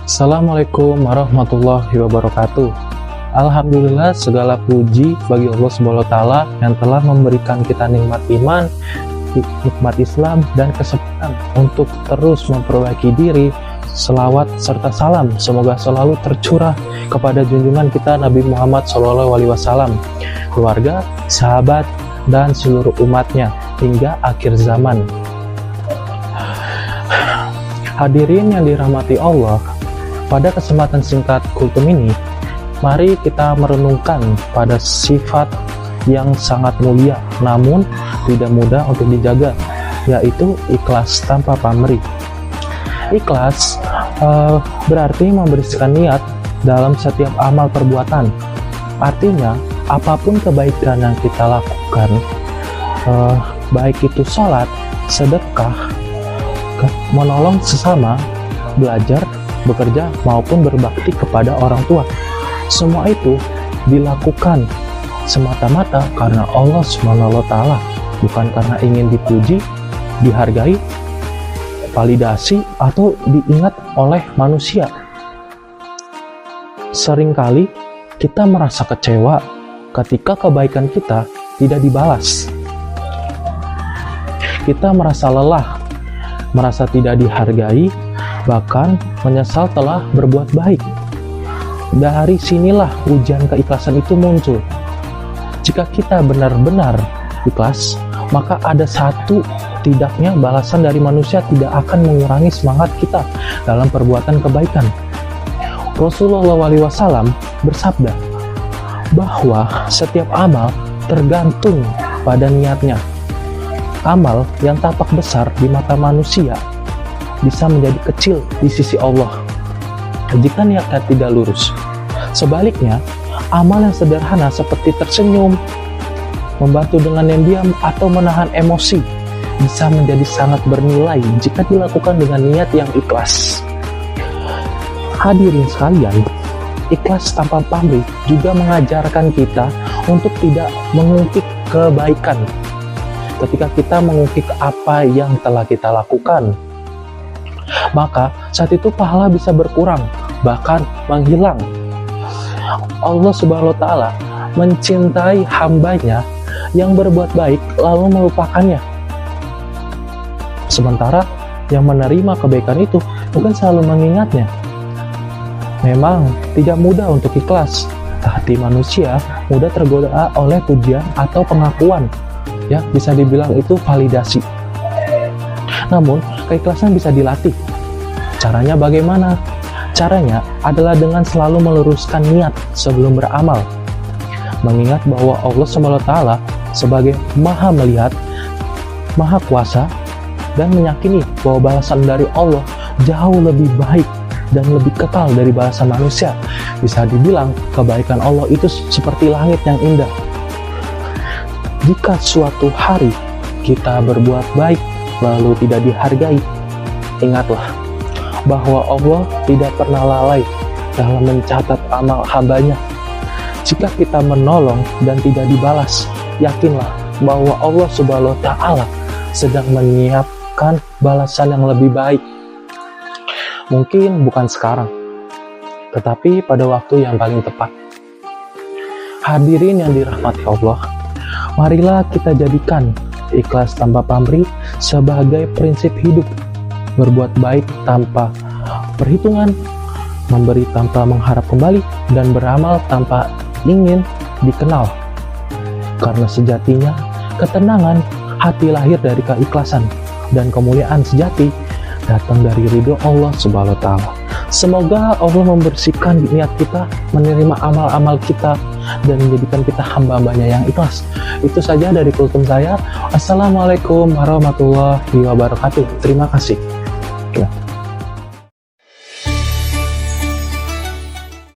Assalamualaikum warahmatullahi wabarakatuh. Alhamdulillah, segala puji bagi Allah Subhanahu wa Ta'ala yang telah memberikan kita nikmat iman, nikmat Islam, dan kesempatan untuk terus memperbaiki diri. Selawat serta salam semoga selalu tercurah kepada junjungan kita Nabi Muhammad SAW, keluarga, sahabat, dan seluruh umatnya hingga akhir zaman. Hadirin yang dirahmati Allah, pada kesempatan singkat kultum ini, mari kita merenungkan pada sifat yang sangat mulia namun tidak mudah untuk dijaga, yaitu ikhlas tanpa pamrih. Ikhlas berarti membersihkan niat dalam setiap amal perbuatan. Artinya, apapun kebaikan yang kita lakukan, baik itu sholat, sedekah, menolong sesama, belajar, bekerja, maupun berbakti kepada orang tua, semua itu dilakukan semata-mata karena Allah Subhanahu wa Ta'ala, bukan karena ingin dipuji, dihargai, validasi, atau diingat oleh manusia. Seringkali kita merasa kecewa ketika kebaikan kita tidak dibalas. Kita merasa lelah, merasa tidak dihargai, bahkan menyesal telah berbuat baik. Dari sinilah ujian keikhlasan itu muncul. Jika kita benar-benar ikhlas, maka ada satu tidaknya balasan dari manusia tidak akan mengurangi semangat kita dalam perbuatan kebaikan. Rasulullah SAW bersabda bahwa setiap amal tergantung pada niatnya. Amal yang tampak besar di mata manusia bisa menjadi kecil di sisi Allah jika niatnya tidak lurus. Sebaliknya, amal yang sederhana seperti tersenyum, membantu dengan yang diam, atau menahan emosi bisa menjadi sangat bernilai jika dilakukan dengan niat yang ikhlas. Hadirin sekalian, ikhlas tanpa pamrih juga mengajarkan kita untuk tidak mengungkit kebaikan. Ketika kita mengungkit apa yang telah kita lakukan, maka saat itu pahala bisa berkurang, bahkan menghilang. Allah Subhanahu wa Ta'ala mencintai hambanya yang berbuat baik lalu melupakannya. Sementara yang menerima kebaikan itu mungkin selalu mengingatnya. Memang tidak mudah untuk ikhlas. Hati manusia mudah tergoda oleh pujian atau pengakuan. Ya, bisa dibilang itu validasi. Namun, keikhlasan bisa dilatih. Caranya bagaimana? Caranya adalah dengan selalu meluruskan niat sebelum beramal. Mengingat bahwa Allah SWT sebagai Maha Melihat, Maha Kuasa, dan meyakini bahwa balasan dari Allah jauh lebih baik dan lebih kekal dari balasan manusia. Bisa dibilang kebaikan Allah itu seperti langit yang indah. Jika suatu hari kita berbuat baik lalu tidak dihargai, ingatlah bahwa Allah tidak pernah lalai dalam mencatat amal hambanya. Jika kita menolong dan tidak dibalas, yakinlah bahwa Allah Subhanahu wa Ta'ala sedang menyiapkan balasan yang lebih baik. Mungkin bukan sekarang, tetapi pada waktu yang paling tepat. Hadirin yang dirahmati Allah, marilah kita jadikan ikhlas tanpa pamrih sebagai prinsip hidup. Berbuat baik tanpa perhitungan, memberi tanpa mengharap kembali, dan beramal tanpa ingin dikenal. Karena sejatinya ketenangan hati lahir dari keikhlasan, dan kemuliaan sejati datang dari ridho Allah Subhanahu wa Ta'ala. Semoga Allah membersihkan niat kita, menerima amal-amal kita, dan menjadikan kita hamba-hambanya yang ikhlas. Itu saja dari kultum saya. Assalamualaikum warahmatullahi wabarakatuh. Terima kasih. Ya.